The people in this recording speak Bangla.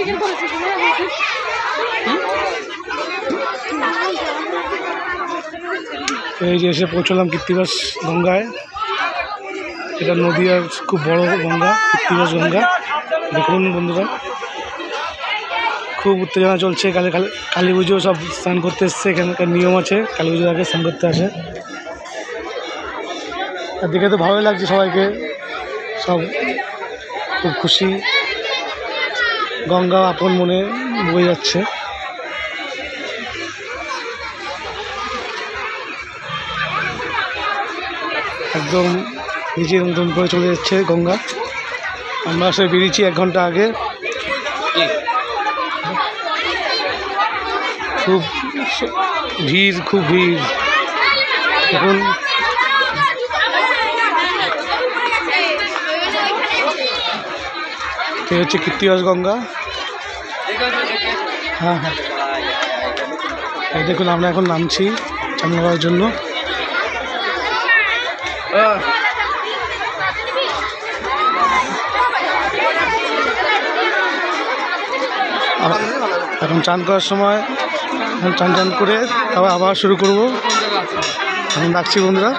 এই যে এসে পৌঁছলাম কৃত্তিবাস গঙ্গায়। এটা নদীয়ার খুব বড় গঙ্গা, কৃত্তিবাস গঙ্গা। দেখুন বন্ধুরা, খুব উত্তেজনা চলছে। কালী পুজো সব স্নান করতে এসছে। এখানকার নিয়ম আছে, কালী পুজোর আগে স্নান করতে আসে। আর দেখে তো ভালোই লাগছে, সবাইকে সব খুব খুশি। গঙ্গা আপন মনে বয়ে যাচ্ছে। একদম নিজের মতন করে চলে যাচ্ছে গঙ্গা। আমরা সে বেরিয়েছি 1 ঘন্টা আগে। খুব ভিড়, খুব ভিড়। এখন এই হচ্ছে কৃত্তিবাস গঙ্গা। হ্যাঁ হ্যাঁ, এই দেখুন আমরা এখন নামছি চান করার জন্য। এখন চান করার সময়, চান করে আবার শুরু করবো। এখন রাখছি বন্ধুরা।